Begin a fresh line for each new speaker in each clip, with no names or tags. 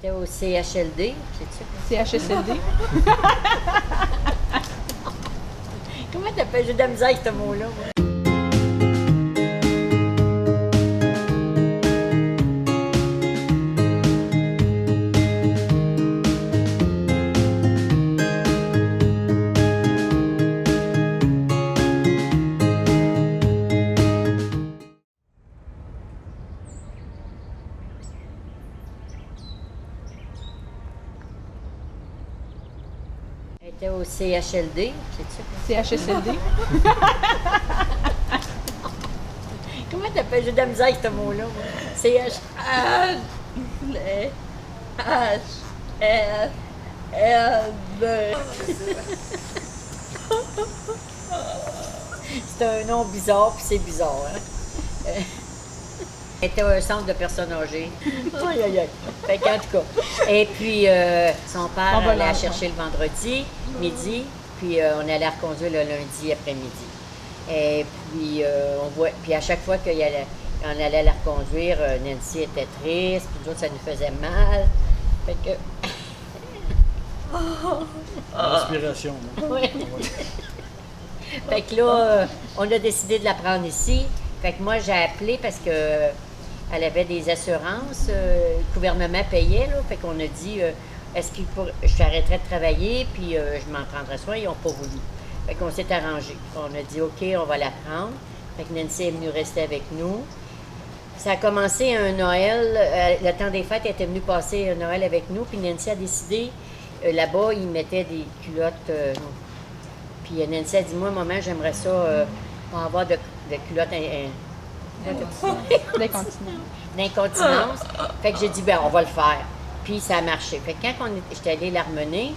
était au CHLD, c'est ça?
CHSLD?
Comment t'appelles? J'ai de la misère avec ce mot-là. moi. Elle était au CHLD, c'est ça?
CHSLD?
Comment t'appelles? J'ai de la misère avec ce mot-là. moi. CH...
H-L-D.
C'est un nom bizarre, puis c'est bizarre. Hein? Elle était au centre de personnes âgées. Aïe, aïe, aïe. Fait qu'en tout cas. Et puis, son père allait la chercher le vendredi, midi, puis on allait la reconduire le lundi après-midi. Et puis, puis à chaque fois qu'on allait la reconduire, Nancy était triste, puis nous autres, ça nous faisait mal. Fait que...
Inspiration.
Ouais. Fait que là, on a décidé de la prendre ici. Fait que moi, j'ai appelé parce que elle avait des assurances, le gouvernement payait, là. Fait qu'on a dit, est-ce qu'il je arrêterais de travailler, puis je m'en prendrais soin. Ils n'ont pas voulu. Fait qu'on s'est arrangé. On a dit, OK, on va la prendre. Fait que Nancy est venue rester avec nous. Ça a commencé un Noël, le temps des fêtes, elle était venue passer un Noël avec nous, puis Nancy a décidé, là-bas, ils mettaient des culottes. Puis Nancy a dit, moi, maman, j'aimerais ça, pas avoir de culottes d'incontinence. Fait que j'ai dit, ben on va le faire. Puis ça a marché. Fait que quand j'étais allée la remener,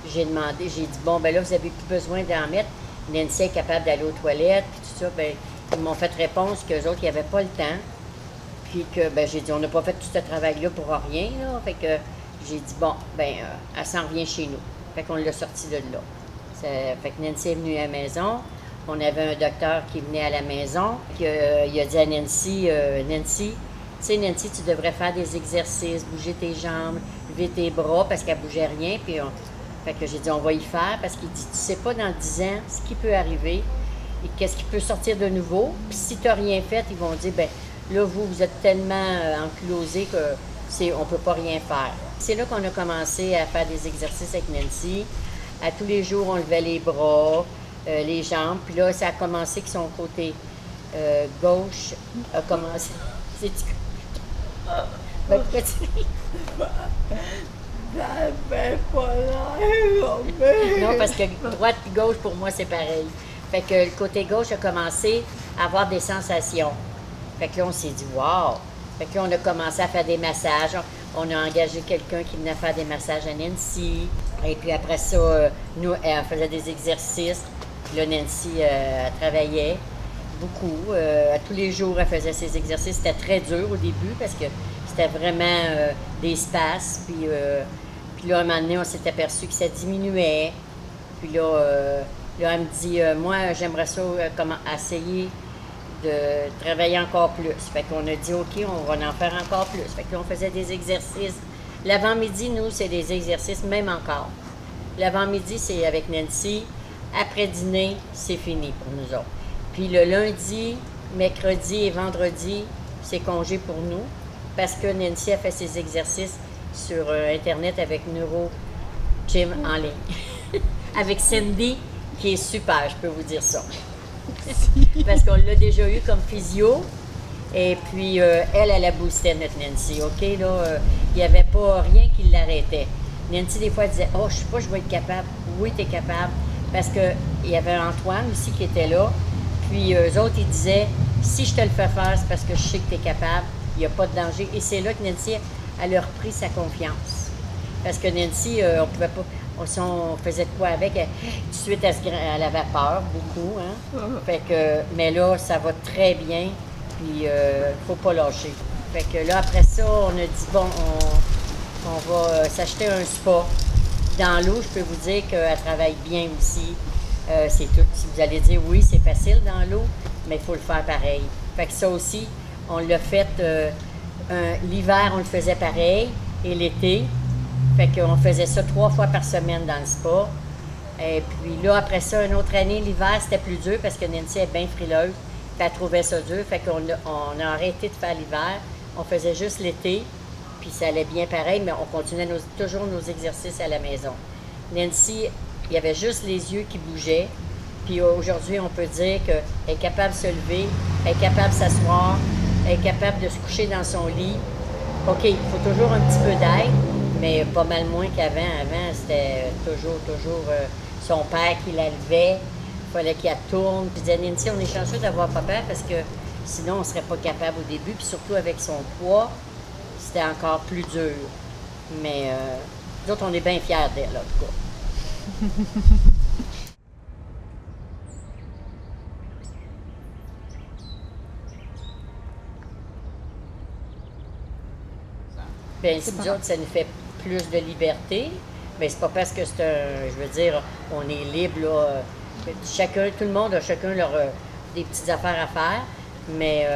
j'ai dit, bon, ben là, vous avez plus besoin d'en mettre. Nancy est capable d'aller aux toilettes, puis tout ça. Ben, ils m'ont fait réponse qu'eux autres, ils n'avaient pas le temps. Puis que, ben, j'ai dit, on n'a pas fait tout ce travail-là pour rien, là. Fait que j'ai dit, bon, ben, elle s'en revient chez nous. Fait qu'on l'a sortie de là. Fait que Nancy est venue à la maison. On avait un docteur qui venait à la maison. Puis, il a dit à Nancy, Nancy, tu sais, Nancy, tu devrais faire des exercices, bouger tes jambes, lever tes bras, parce qu'elle bougeait rien. Puis, fait que j'ai dit, on va y faire, parce qu'il dit, tu sais pas dans 10 ans ce qui peut arriver et qu'est-ce qui peut sortir de nouveau. Puis si tu n'as rien fait, ils vont dire, ben là, vous êtes tellement enclosés que on peut pas rien faire. C'est là qu'on a commencé à faire des exercices avec Nancy. À tous les jours, on levait les bras, les jambes. Puis là, ça a commencé que son côté gauche a commencé. C'est-tu... Ben, pourquoi tu ris? Non, parce que droite et gauche, pour moi, c'est pareil. Fait que le côté gauche a commencé à avoir des sensations. Fait que là, on s'est dit, wow! Fait que là, on a commencé à faire des massages. On a engagé quelqu'un qui venait faire des massages à Nancy. Et puis après ça, nous, elle faisait des exercices. Puis là, Nancy, elle travaillait beaucoup. À tous les jours, elle faisait ses exercices. C'était très dur au début parce que c'était vraiment des spasmes. Puis là, un moment donné, on s'est aperçu que ça diminuait. Puis là, elle me dit, moi, j'aimerais ça essayer de travailler encore plus. Fait qu'on a dit, OK, on va en faire encore plus. Fait que là, on faisait des exercices. L'avant-midi, nous, c'est des exercices, même encore. L'avant-midi, c'est avec Nancy. Après dîner, c'est fini pour nous autres. Puis le lundi, mercredi et vendredi, c'est congé pour nous parce que Nancy a fait ses exercices sur Internet avec Neuro Gym en ligne. Avec Cindy, qui est super, je peux vous dire ça. Parce qu'on l'a déjà eu comme physio. Et puis, elle a boosté notre Nancy, OK? Là, il n'y avait pas rien qui l'arrêtait. Nancy, des fois, elle disait, « Oh, je ne sais pas, je vais être capable. » Oui, tu es capable. Parce qu'il y avait Antoine aussi qui était là. Puis, eux autres, ils disaient, « Si je te le fais faire, c'est parce que je sais que tu es capable. Il n'y a pas de danger. » Et c'est là que Nancy, elle a repris sa confiance. Parce que Nancy, on pouvait pas... Si on faisait de quoi avec, tout de suite, elle avait peur, beaucoup. Hein? Fait que, mais là, ça va très bien. Puis, faut pas lâcher. Fait que là, après ça, on a dit, bon, on va s'acheter un spa. Dans l'eau, je peux vous dire qu'elle travaille bien aussi. C'est tout. Si vous allez dire, oui, c'est facile dans l'eau, mais il faut le faire pareil. Fait que ça aussi, on l'a fait, l'hiver, on le faisait pareil. et l'été. Fait qu'on faisait ça 3 fois par semaine dans le spa. Et puis là, après ça, une autre année, l'hiver, c'était plus dur parce que Nancy est bien frileuse. Puis elle trouvait ça dur. Fait qu'on a arrêté de faire l'hiver. On faisait juste l'été. Puis ça allait bien pareil, mais on continuait toujours nos exercices à la maison. Nancy, il y avait juste les yeux qui bougeaient. Puis aujourd'hui, on peut dire qu'elle est capable de se lever, elle est capable de s'asseoir, elle est capable de se coucher dans son lit. OK, il faut toujours un petit peu d'aide, mais pas mal moins qu'avant. Avant, c'était toujours son père qui la levait. Il fallait qu'elle tourne. Je disais, Nancy, on est chanceux d'avoir papa parce que sinon, on ne serait pas capable au début. Puis surtout avec son poids, c'était encore plus dur. Mais nous autres, on est bien fiers d'elle, en tout cas. Bien, si nous autres, ça nous fait plus de liberté, mais c'est pas parce que c'est un, je veux dire, on est libre, là. Chacun, tout le monde a chacun des petites affaires à faire, mais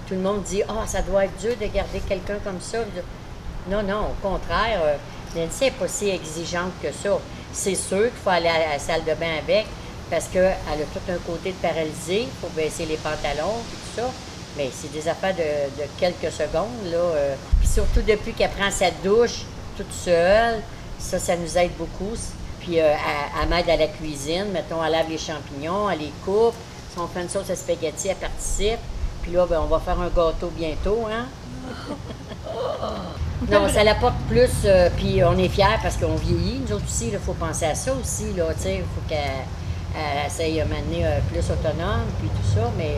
tout le monde dit, ah, ça doit être dur de garder quelqu'un comme ça. Non, non, au contraire, Nancy n'est pas si exigeante que ça. C'est sûr qu'il faut aller à la salle de bain avec, parce qu'elle a tout un côté de paralysé, il faut baisser les pantalons et tout ça. Mais c'est des affaires de quelques secondes, là. Puis surtout depuis qu'elle prend sa douche toute seule, ça nous aide beaucoup. Puis elle m'aide à la cuisine. Mettons, elle lave les champignons, elle les coupe. Si on fait une sauce à spaghetti, elle participe. Puis là, ben, on va faire un gâteau bientôt, hein? Non, ça l'apporte plus, puis on est fiers parce qu'on vieillit. Nous autres aussi, il faut penser à ça aussi, là, tu sais. Il faut qu'elle essaye de m'amener plus autonome, puis tout ça, mais...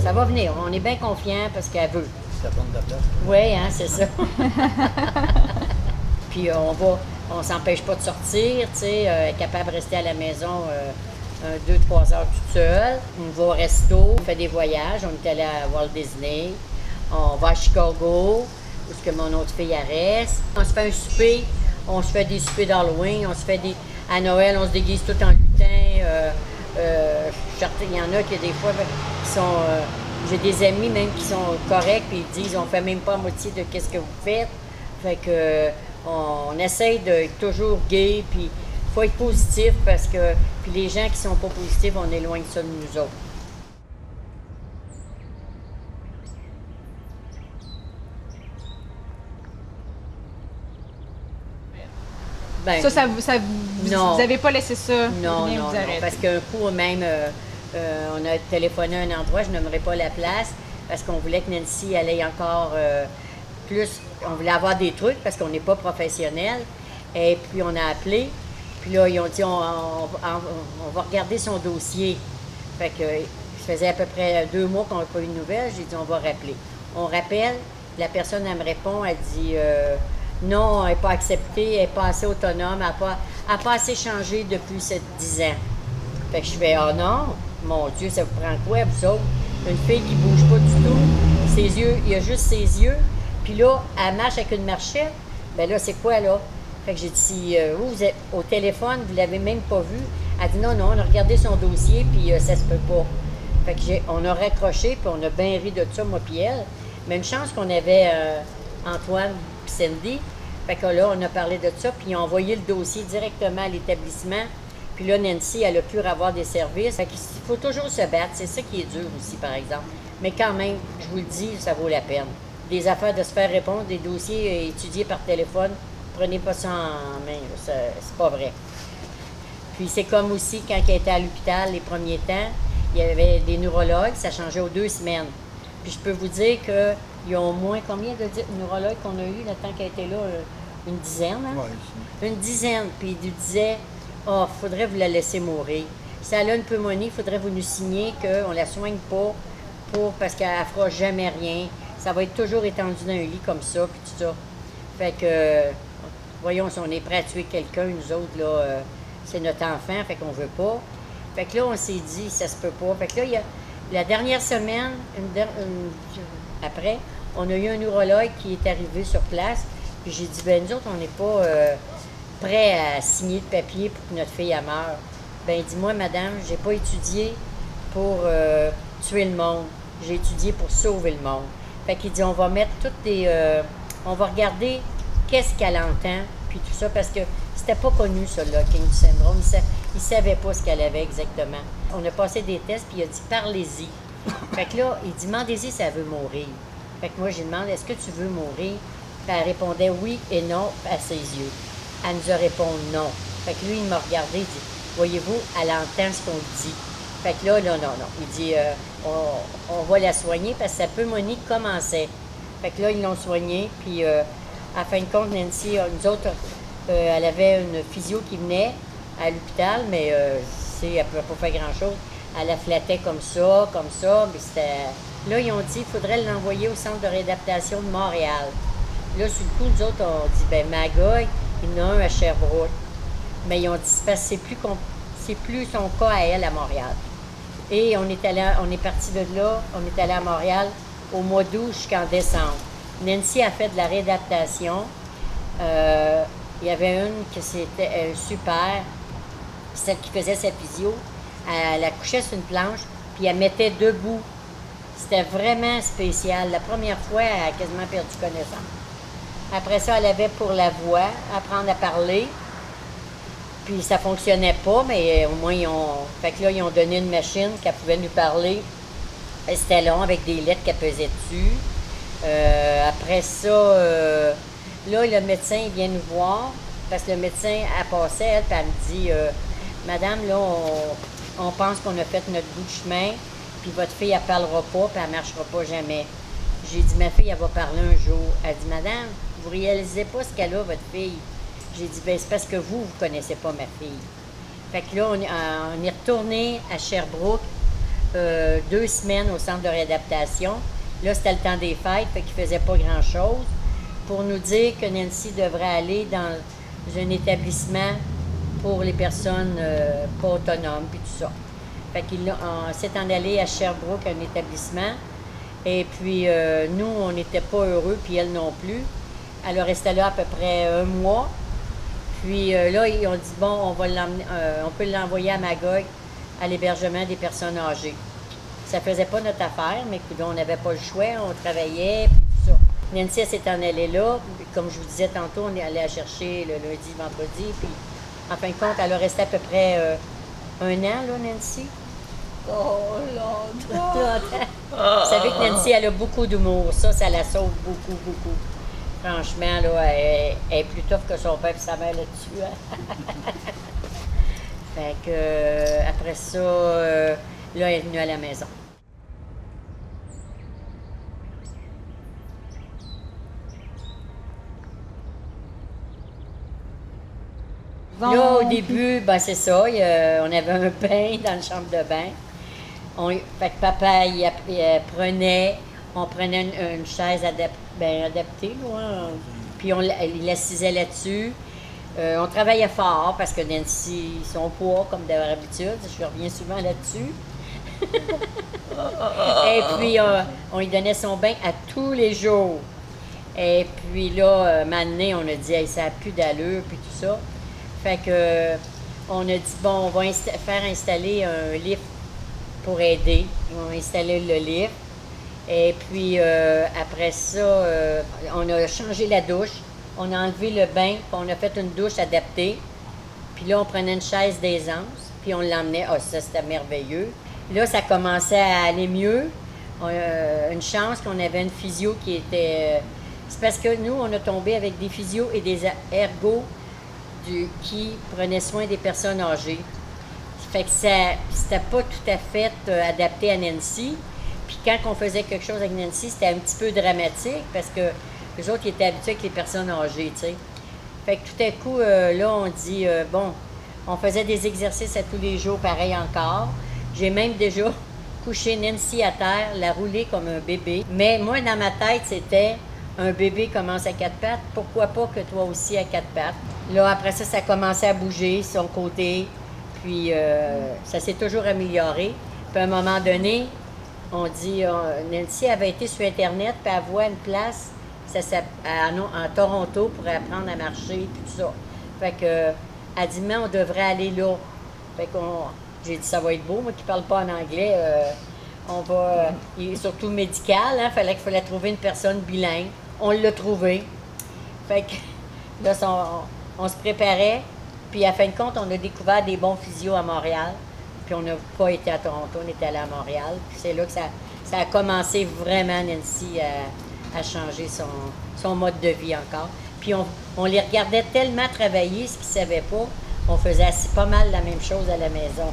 ça va venir. On est bien confiants parce qu'elle veut.
Ça prend de la place.
Oui, hein, c'est ça. Puis on s'empêche pas de sortir, tu sais, est capable de rester à la maison 2-3 heures toute seule. On va au resto, on fait des voyages. On est allé à Walt Disney. On va à Chicago, où est-ce que mon autre fille elle reste. On se fait un souper. On se fait des soupers d'Halloween. On se fait à Noël, on se déguise tout en lutin. Il y en a qui, des fois, qui sont... j'ai des amis même qui sont corrects, puis ils disent on fait même pas la moitié de qu'est-ce que vous faites. Fait que on essaye d'être toujours gai, puis il faut être positif parce que puis les gens qui sont pas positifs, on éloigne ça de nous autres. Ben,
vous n'avez pas laissé ça
non,
venir
non,
vous
non,
arrêter.
parce qu'un coup, même, on a téléphoné à un endroit, je n'aimerais pas la place, parce qu'on voulait que Nancy allait encore plus, on voulait avoir des trucs, parce qu'on n'est pas professionnel, et puis on a appelé, puis là, ils ont dit, on va regarder son dossier. Fait que ça faisait à peu près 2 mois qu'on n'a pas eu de nouvelles, j'ai dit, on va rappeler. On rappelle, la personne, elle me répond, elle dit... non, elle n'est pas acceptée, elle n'est pas assez autonome, elle n'a pas assez changé depuis 10 ans. Fait que je fais, oh non, mon Dieu, ça vous prend quoi, vous autres? Une fille qui ne bouge pas du tout, ses yeux, il y a juste ses yeux, puis là, elle marche avec une marchette, ben là, c'est quoi, là? Fait que j'ai dit, si vous êtes au téléphone, vous ne l'avez même pas vu, elle dit, non, non, on a regardé son dossier, puis ça se peut pas. Fait que on a raccroché, puis on a bien ri de ça, moi puis elle. Mais une chance qu'on avait Antoine puis Cindy. Fait que là, on a parlé de ça, puis ils ont envoyé le dossier directement à l'établissement. Puis là, Nancy, elle a pu avoir des services. Fait qu'il faut toujours se battre. C'est ça qui est dur aussi, par exemple. Mais quand même, je vous le dis, ça vaut la peine. Des affaires de se faire répondre, des dossiers étudiés par téléphone, prenez pas ça en main. C'est pas vrai. Puis c'est comme aussi quand elle était à l'hôpital les premiers temps, il y avait des neurologues, ça changeait aux 2 semaines. Puis je peux vous dire qu'il y a au moins combien de neurologues qu'on a eu le temps qu'elle était là? Une dizaine, hein?
Ouais,
Une dizaine. Puis ils nous disaient, oh, il faudrait vous la laisser mourir. Si elle a une pneumonie, il faudrait vous nous signer qu'on ne la soigne pas parce qu'elle ne fera jamais rien. Ça va être toujours étendu dans un lit comme ça, puis tout ça. Fait que, voyons, si on est prêt à tuer quelqu'un, nous autres, là, c'est notre enfant, fait qu'on veut pas. Fait que là, on s'est dit, ça se peut pas. Fait que là, il y a la dernière semaine, après, on a eu un neurologue qui est arrivé sur place. Puis j'ai dit, ben nous autres, on n'est pas prêts à signer de papier pour que notre fille elle meure. Ben dis-moi, madame, j'ai pas étudié pour tuer le monde. J'ai étudié pour sauver le monde. Fait qu'il dit, on va mettre toutes on va regarder qu'est-ce qu'elle entend, puis tout ça, parce que c'était pas connu, ça, le King syndrome. Il savait pas ce qu'elle avait exactement. On a passé des tests, puis il a dit « parlez-y ». Fait que là, il dit « demandez-y si elle veut mourir ». Fait que moi, j'ai demandé « est-ce que tu veux mourir ». Puis elle répondait oui et non à ses yeux. Elle nous a répondu non. Fait que lui, il m'a regardé, il dit « voyez-vous, elle entend ce qu'on dit ». Fait que là, non. Il dit on va la soigner parce que sa pneumonie commençait. Fait que là, ils l'ont soignée, puis à fin de compte, Nancy, nous autres, elle avait une physio qui venait à l'hôpital, mais elle ne pouvait pas faire grand-chose. Elle la flattait comme ça, mais c'était... Là, ils ont dit qu'il faudrait l'envoyer au centre de réadaptation de Montréal. Là, sur le coup, nous autres, on dit, bien, Magog, il y en a un à Sherbrooke. Mais ils ont dit, c'est parce que c'est plus son cas à elle à Montréal. Et on est parti de là, on est allé à Montréal au mois d'août jusqu'en décembre. Nancy a fait de la réadaptation. Il y avait une qui c'était super, celle qui faisait sa physio. Elle accouchait sur une planche, puis elle mettait debout. C'était vraiment spécial. La première fois, elle a quasiment perdu connaissance. Après ça, elle avait pour la voix, apprendre à parler. Puis ça fonctionnait pas, mais au moins, fait que là, ils ont donné une machine qu'elle pouvait nous parler. C'était long, avec des lettres qu'elle pesait dessus. Après ça, là, le médecin, il vient nous voir, parce que le médecin, elle passait, elle, puis elle me dit, Madame, là, on pense qu'on a fait notre bout de chemin, puis votre fille, elle parlera pas, puis elle marchera pas jamais. J'ai dit, ma fille, elle va parler un jour. Elle dit, Madame, vous réalisez pas ce qu'elle a, votre fille. J'ai dit, bien, c'est parce que vous connaissez pas ma fille. Fait que là, on est retourné à Sherbrooke 2 semaines au centre de réadaptation. Là, c'était le temps des fêtes, fait qu'il faisait pas grand-chose, pour nous dire que Nancy devrait aller dans un établissement pour les personnes pas autonomes, puis tout ça. Fait qu'on s'est en allé à Sherbrooke, un établissement, et puis nous, on n'était pas heureux, puis elle non plus. Elle est restée là à peu près 1 mois. Puis là, ils ont dit, bon, on peut l'envoyer à Magog, à l'hébergement des personnes âgées. Ça faisait pas notre affaire, mais on n'avait pas le choix, on travaillait, puis tout ça. Nancy, elle s'est en allée là. Comme je vous disais tantôt, on est allé la chercher le lundi, vendredi, puis en fin de compte, elle a resté à peu près 1 an, là, Nancy.
Oh, longtemps.
Vous savez que Nancy, elle a beaucoup d'humour. Ça la sauve beaucoup, beaucoup. Franchement, là, elle est plus tough que son père et sa mère là-dessus. Hein? Fait que, après ça, là, elle est venue à la maison.
Bon.
Là, au début, ben c'est ça, on avait un bain dans la chambre de bain. Fait que papa, on prenait une chaise adaptée, là, puis il l'assisait là-dessus. On travaillait fort parce que Nancy, son poids, comme d'habitude, je reviens souvent là-dessus. Et puis, on lui donnait son bain à tous les jours. Et puis là, maintenant, on a dit, hey, ça n'a plus d'allure, puis tout ça. Fait que, on a dit, bon, on va faire installer un lift pour aider. On a installé le lift. Et puis, après ça, on a changé la douche. On a enlevé le bain, puis on a fait une douche adaptée. Puis là, on prenait une chaise d'aisance, puis on l'emmenait. Ah, ça, c'était merveilleux. Là, ça commençait à aller mieux. Une chance qu'on avait une physio qui était... c'est parce que nous, on a tombé avec des physios et des ergots qui prenaient soin des personnes âgées. Fait que c'était pas tout à fait adapté à Nancy. Puis quand on faisait quelque chose avec Nancy, c'était un petit peu dramatique parce que les autres ils étaient habitués avec les personnes âgées, tu sais. Fait que tout à coup, là, on dit, bon, on faisait des exercices à tous les jours, pareil encore. J'ai même déjà couché Nancy à terre, la rouler comme un bébé. Mais moi, dans ma tête, c'était, un bébé commence à 4 pattes, pourquoi pas que toi aussi à 4 pattes? Là, après ça, ça a commencé à bouger, son côté, puis ça s'est toujours amélioré. Puis à un moment donné, on dit, Nancy avait été sur Internet, puis elle voit une place en Toronto pour apprendre à marcher, puis tout ça. Fait que, elle dit, mais on devrait aller là. Fait qu'on, j'ai dit, ça va être beau, moi qui parle pas en anglais, on va, surtout médical, hein, qu'il fallait trouver une personne bilingue. on l'a trouvé. Fait que là, on se préparait. Puis à fin de compte, on a découvert des bons physios à Montréal. Puis on n'a pas été à Toronto, on était allé à Montréal. Puis c'est là que ça a commencé vraiment, Nancy, à changer son mode de vie encore. Puis on les regardait tellement travailler, ce qu'ils ne savaient pas, on faisait pas mal la même chose à la maison.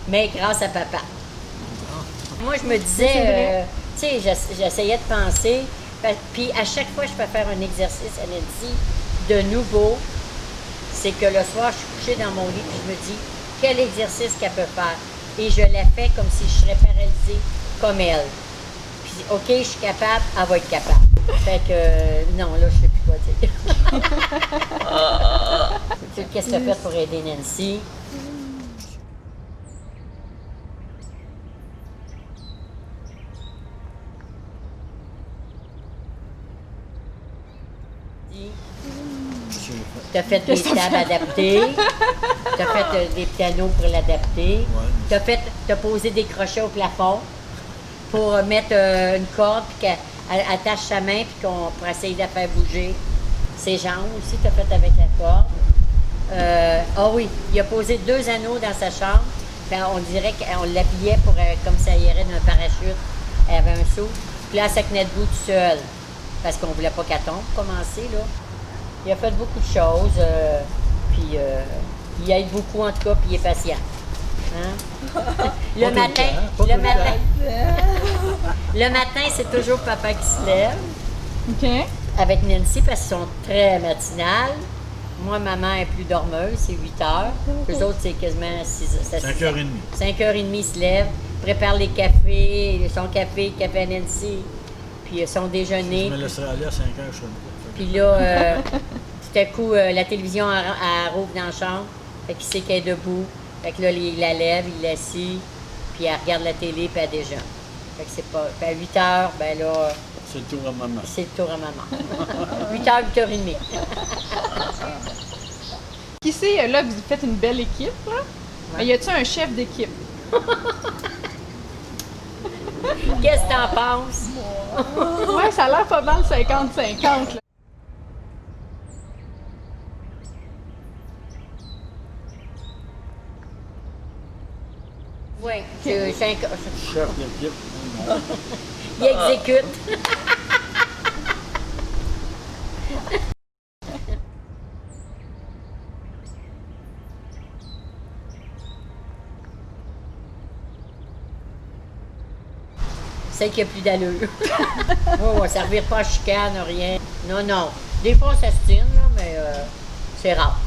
Mais grâce à papa. Moi, je me disais, tu sais, j'essayais de penser, puis à chaque fois que je peux faire un exercice à Nancy de nouveau, c'est que le soir, je suis couchée dans mon lit, puis je me dis, quel exercice qu'elle peut faire? Et je la fais comme si je serais paralysée comme elle. Puis, OK, je suis capable, elle va être capable. Fait que, non, là, je sais plus quoi dire. Qu'est-ce que tu as fait pour aider Nancy? Tu as fait des tables adaptées, tu as fait des pianos pour l'adapter, tu as posé des crochets au plafond pour mettre une corde puis qu'elle attache sa main puis pour essayer de la faire bouger. Ses jambes aussi, tu as fait avec la corde. Oui, il a posé 2 anneaux dans sa chambre. Puis on dirait qu'on l'habillait pour comme ça irait d'un parachute. Elle avait un seau. Puis là, ça tenait debout tout seul. Parce qu'on ne voulait pas qu'elle tombe, commencer, là. Il a fait beaucoup de choses, puis il aide beaucoup en tout cas, puis il est patient. Hein? Le matin, c'est toujours papa qui se lève.
OK.
Avec Nancy, parce qu'ils sont très matinales. Moi, maman est plus dormeuse, c'est 8 heures. Eux autres, c'est quasiment
5h30.
5h30, ils se lèvent, préparent les cafés, son café à Nancy, puis son déjeuner.
Je me laisserai aller à 5h, je suis
Puis là, tout à coup, la télévision, elle rouvre dans la chambre. Fait qu'il sait qu'elle est debout. Fait que là, il la lève, il l'assit, puis elle regarde la télé, puis elle déjeune. Fait que c'est pas... Puis à 8 heures, ben là...
C'est le tour à maman.
C'est le tour à maman. 8 heures, 8h30.
Qui c'est, là, vous faites une belle équipe, là?
Ouais.
Mais y a-tu un chef d'équipe?
Qu'est-ce que t'en penses?
Ouais, ça a l'air pas mal 50-50, là.
Oui, c'est 5...
Chef d'équipe.
Il exécute. C'est qu'il n'y a plus d'allure. Oh, ça ne revire pas à chicane, rien. Non, non. Des fois, ça se tient, là, mais c'est rare.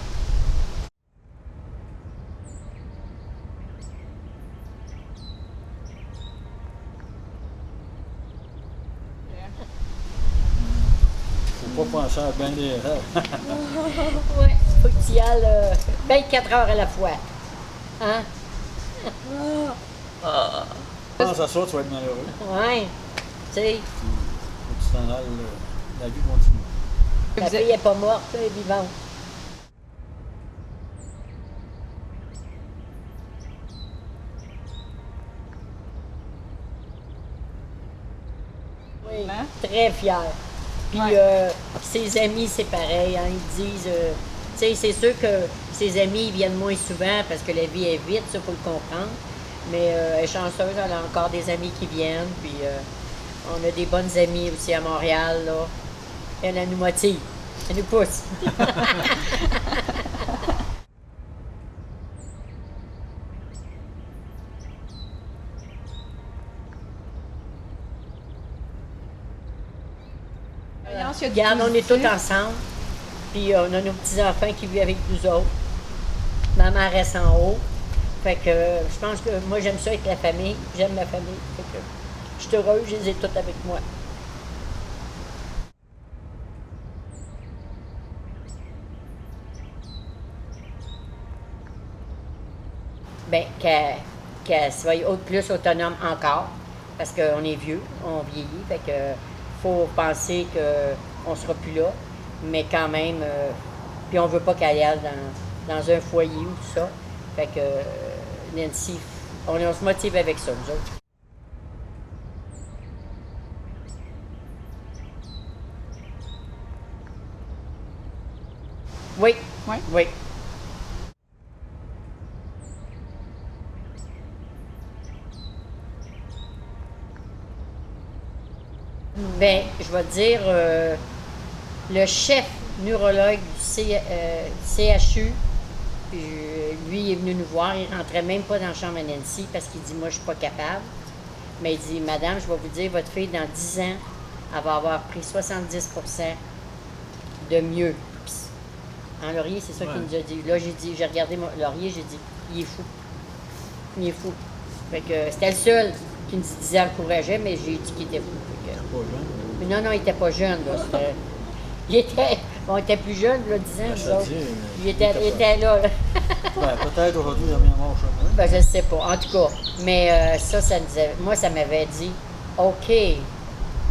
Faut pas penser à bien des erreurs.
Oui, faut que tu y ailles 24 heures à la fois. Hein?
Pense à ça, tu vas être malheureux.
Oui. Tu sais,
Faut que tu t'en ailles, la vie continue.
ta fille n'est pas morte, elle est vivante. Oui,
Hein?
très fière. Puis
Ouais.
ses amis, c'est pareil, hein, ils disent, tu sais, c'est sûr que ses amis ils viennent moins souvent parce que la vie est vite, ça, faut le comprendre. Mais elle est chanceuse, elle a encore des amis qui viennent, puis on a des bonnes amies aussi à Montréal, là. Elle nous motive, elle nous pousse. Regarde, on est tous ensemble. Puis on a nos petits-enfants qui vivent avec nous autres. Maman reste en haut. Fait que je pense que moi, j'aime ça avec la famille. J'aime ma famille. Fait que je suis heureuse, je les ai toutes avec moi. Bien, qu'elle soit plus autonome encore. Parce qu'on est vieux, on vieillit. Fait que faut penser qu'on ne sera plus là. Mais quand même, puis on veut pas qu'elle aille dans un foyer ou tout ça. Fait que Nancy, on se motive avec ça, nous autres. Oui.
Ouais.
Oui. Ben, je vais te dire, le chef neurologue du CHU, lui, il est venu nous voir. Il rentrait même pas dans la chambre à Nancy parce qu'il dit, moi, je suis pas capable. Mais il dit, madame, je vais vous dire, votre fille, dans 10 ans, elle va avoir pris 70% de mieux. En Laurier, c'est ça qu'il nous a dit. Là, j'ai regardé Laurier, j'ai dit, il est fou. Il est fou. Fait que c'était le seul qui nous disait encourageait, mais j'ai dit qu'il était fou. Fait que-
Pas jeune.
Mais non, il était pas jeune. Là. Il était. On était plus jeune, là, 10 ans,
Je
nous autres.
te dis,
Il était là.
Ben, peut-être aujourd'hui, il a bien mort chez moi.
Ben, je ne sais pas. En tout cas, mais ça nous moi, ça m'avait dit, OK,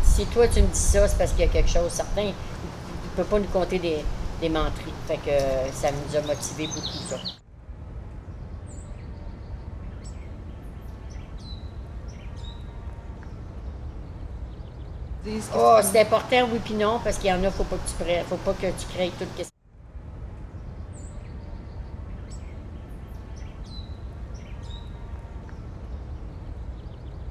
si toi, tu me dis ça, c'est parce qu'il y a quelque chose. Certains, il ne peut pas nous compter des menteries. Fait que ça nous a motivés beaucoup, ça.
Disent que
Oh,
c'est
c'est important, oui puis non, parce qu'il y en a, faut pas que tu crées tout ce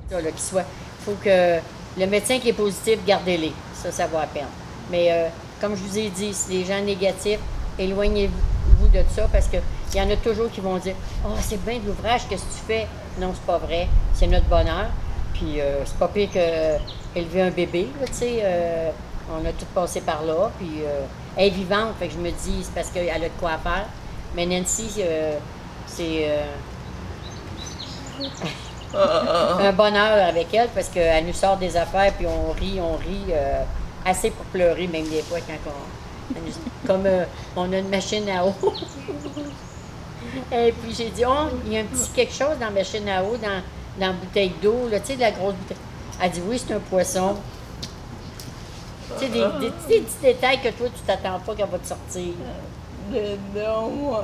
ça, là, qu'il soit. Faut que le médecin qui est positif, gardez-les. Ça vaut à peine. Mais comme je vous ai dit, si les gens négatifs, éloignez-vous de ça parce qu'il y en a toujours qui vont dire « Oh, c'est bien de l'ouvrage, qu'est-ce que tu fais? » Non, c'est pas vrai. C'est notre bonheur. Puis c'est pas pire que élever un bébé, là, tu sais. On a tout passé par là. Puis elle est vivante, fait que je me dis, c'est parce qu'elle a de quoi faire. Mais Nancy, c'est un bonheur avec elle parce qu'elle nous sort des affaires, puis on rit, assez pour pleurer, même des fois quand comme on a une machine à eau. Et puis j'ai dit, oh, il y a un petit quelque chose dans la machine à eau, dans la bouteille d'eau, là, tu sais, de la grosse bouteille. Elle dit, oui, c'est un poisson. Tu sais, des petits détails que toi, tu t'attends pas qu'elle va te sortir.
Non, moi,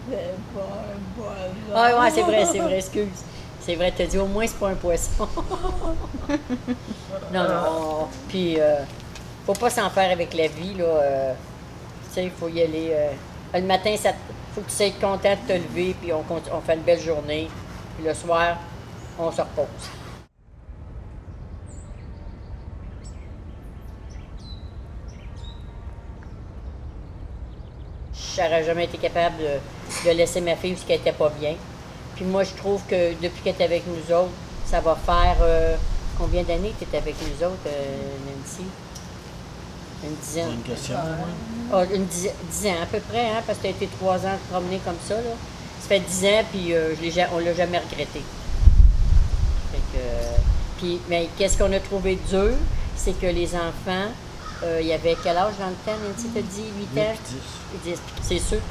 c'est pas un poisson.
Ah ouais, c'est vrai, excuse. C'est vrai, tu as dit, au moins, c'est pas un poisson. Non. Puis, faut pas s'en faire avec la vie, là. Tu sais, il faut y aller. Le matin, faut que tu sois content de te lever, puis on fait une belle journée. Puis le soir, on se repose. Je n'aurais jamais été capable de laisser ma fille parce qu'elle n'était pas bien. Puis moi, je trouve que depuis qu'elle est avec nous autres, ça va faire combien d'années que tu es avec nous autres, Nancy? Une dizaine.
C'est une question.
Ah, 10 ans à peu près, hein, parce que tu as été 3 ans promener comme ça. Là. Ça fait 10 ans, puis on l'a jamais regretté. Fait que, puis, mais qu'est-ce qu'on a trouvé dur, c'est que les enfants, il y avait quel âge dans le temps, Nancy, t'as dit 8 ans?
10.
10. C'est sûr,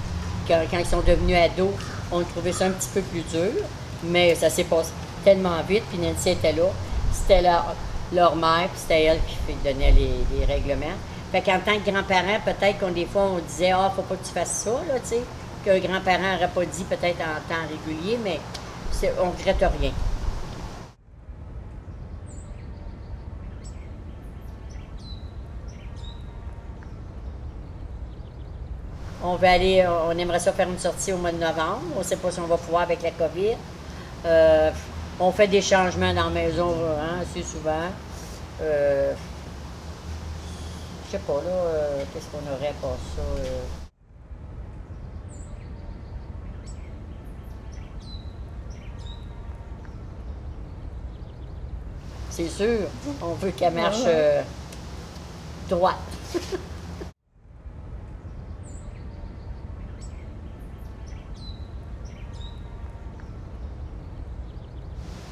quand ils sont devenus ados, on trouvait ça un petit peu plus dur, mais ça s'est passé tellement vite, puis Nancy était là. C'était leur mère, puis c'était elle qui donnait les règlements. Fait qu'en tant que grand-parent, peut-être qu'on des fois, on disait « Ah, faut pas que tu fasses ça, là, tu sais. » Qu'un grand-parent n'aurait pas dit peut-être en temps régulier, mais on ne regrette rien. On aimerait ça faire une sortie au mois de novembre. On ne sait pas si on va pouvoir avec la COVID. On fait des changements dans la maison assez souvent. Je sais pas, là, qu'est-ce qu'on aurait pas ça? C'est sûr, on veut qu'elle marche droite.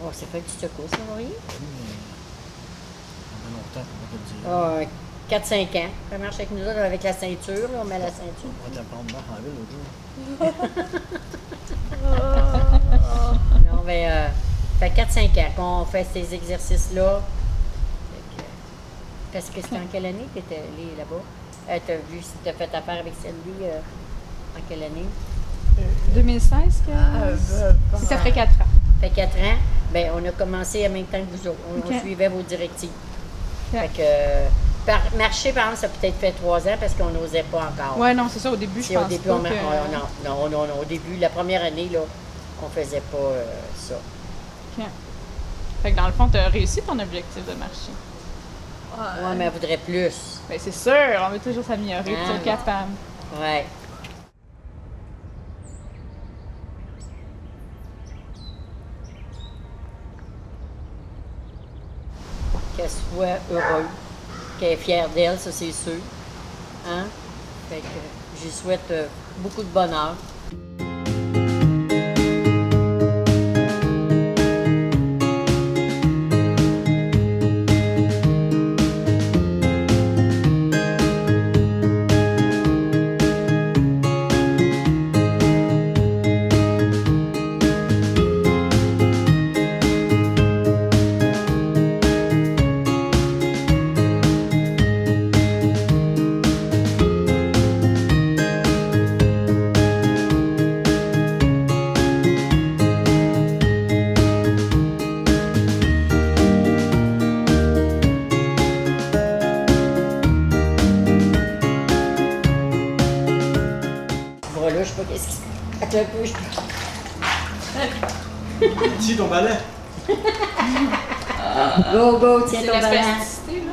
Oh, ça fait du secousse, ça, Marie?
Ça fait longtemps qu'on va te le dire.
4-5 ans. Ça marche avec nous autres, avec la ceinture, là, on met la ceinture.
On va t'apprendre dans la ville l'autre jour.
Non, mais ça fait 4-5 ans qu'on fait ces exercices-là. Parce que c'était en quelle année que tu es allé là-bas? Tu as vu si tu as fait affaire avec Sylvie en quelle année?
2016 que... Ça ferait 4 ans.
Ça fait 4 ans. Bien, on a commencé en même temps que vous autres. On suivait vos directives.
Ok.
Fait que Marcher, par exemple, ça a peut-être fait 3 ans parce qu'on n'osait pas encore.
Ouais, non, c'est ça, au début, je
Si
pense
au début,
pas
non,
que...
non, au début, la première année, là, on faisait pas ça.
Ok. Fait que dans le fond, tu as réussi ton objectif de marcher.
Ouais, mais elle voudrait plus.
Ben c'est sûr, on veut toujours s'améliorer, tu es
Ah.
capable.
Ouais. Qu'elle soit heureuse, qu'elle est fière d'elle, ça c'est sûr. Hein? Fait que je lui souhaite beaucoup de bonheur. Voilà, je sais pas qu'est-ce qui se passe. Attends un peu,
Tiens ton balai.
Go, go, tiens
C'est
ton
la
balance.
spasticité, là.